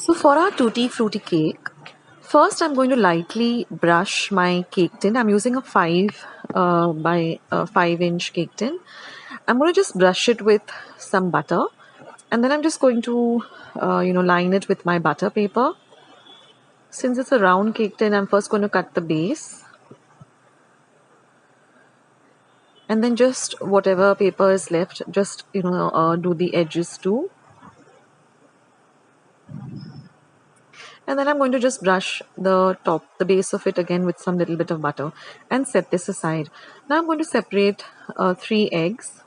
So for our Tutti Frutti cake, first I'm going to lightly brush my cake tin. I'm using a 5 by 5-inch cake tin. I'm going to just brush it with some butter, and then I'm just going to line it with my butter paper. Since it's a round cake tin, I'm first going to cut the base, and then just whatever paper is left, just do the edges too. And then I'm going to just brush the base of it again with some little bit of butter and set this aside. Now I'm going to separate 3 eggs.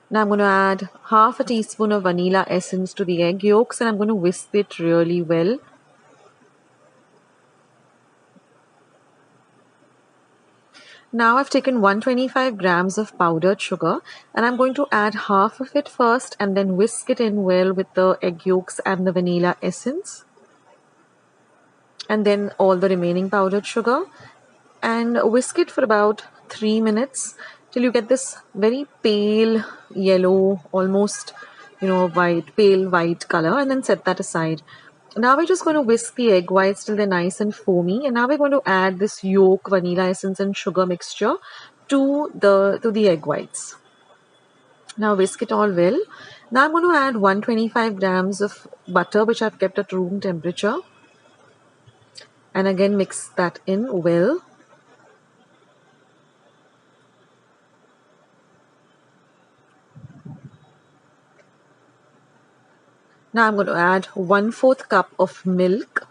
Now I'm going to add half a teaspoon of vanilla essence to the egg yolks, and I'm going to whisk it really well. Now I've taken 125 grams of powdered sugar, and I'm going to add half of it first and then whisk it in well with the egg yolks and the vanilla essence, and then all the remaining powdered sugar, and whisk it for about 3 minutes till you get this very pale yellow, almost pale white color, and then set that aside. Now we're just going to whisk the egg whites till they're nice and foamy, and now we're going to add this yolk, vanilla essence and sugar mixture to the egg whites. Now whisk it all well. Now I'm going to add 125 grams of butter, which I've kept at room temperature, and again mix that in well. Now I'm going to add 1/4 cup of milk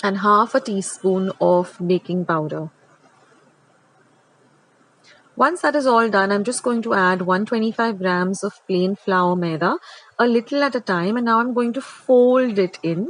and half a teaspoon of baking powder. Once that is all done, I'm just going to add 125 grams of plain flour maida, a little at a time, and now I'm going to fold it in.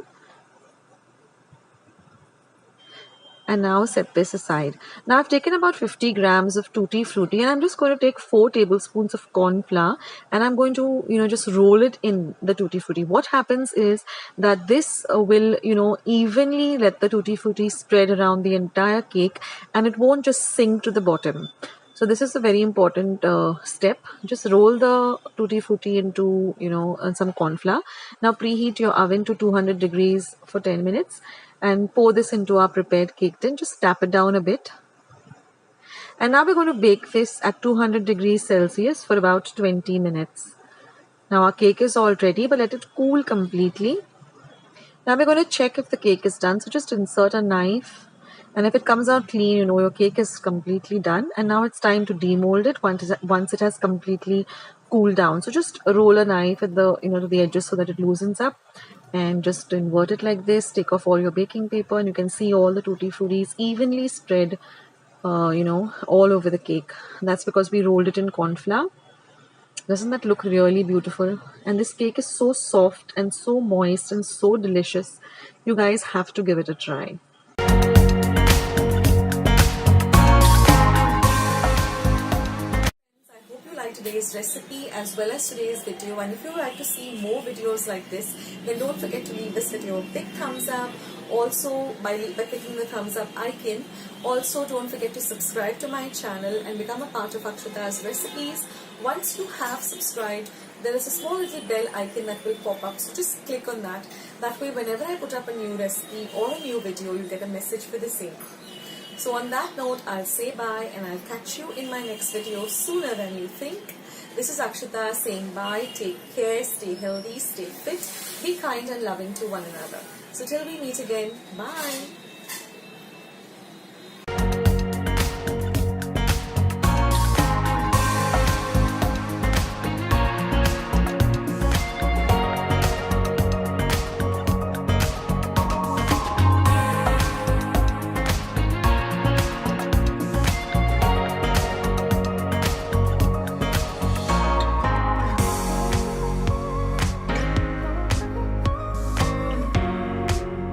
And now set this aside. Now I've taken about 50 grams of Tutti Frutti, and I'm just going to take 4 tablespoons of corn flour, and I'm going to just roll it in the Tutti Frutti. What happens is that this will evenly let the Tutti Frutti spread around the entire cake, and it won't just sink to the bottom. So this is a very important step. Just roll the Tutti Frutti into some corn flour. Now preheat your oven to 200 degrees for 10 minutes and pour this into our prepared cake tin. Just tap it down a bit. And now we're going to bake this at 200 degrees Celsius for about 20 minutes. Now our cake is all ready, but let it cool completely. Now we're going to check if the cake is done. So just insert a knife, and if it comes out clean, your cake is completely done. And now it's time to demold it once it has completely cooled down. So just roll a knife at the to the edges so that it loosens up, and just invert it like this. Take off all your baking paper, and you can see all the Tutti Fruttis evenly spread all over the cake. That's because we rolled it in corn flour. Doesn't that look really beautiful? And this cake is so soft and so moist and so delicious. You guys have to give it a try. Today's recipe as well as today's video, and if you would like to see more videos like this, then don't forget to leave this video a big thumbs up. Also by clicking the thumbs up icon. Also don't forget to subscribe to my channel and become a part of Akshata's recipes. Once you have subscribed, there is a small little bell icon that will pop up, so just click on that. That way whenever I put up a new recipe or a new video, you'll get a message for the same. So on that note, I'll say bye, and I'll catch you in my next video sooner than you think. This is Akshata saying bye. Take care, stay healthy, stay fit, be kind and loving to one another. So till we meet again, bye.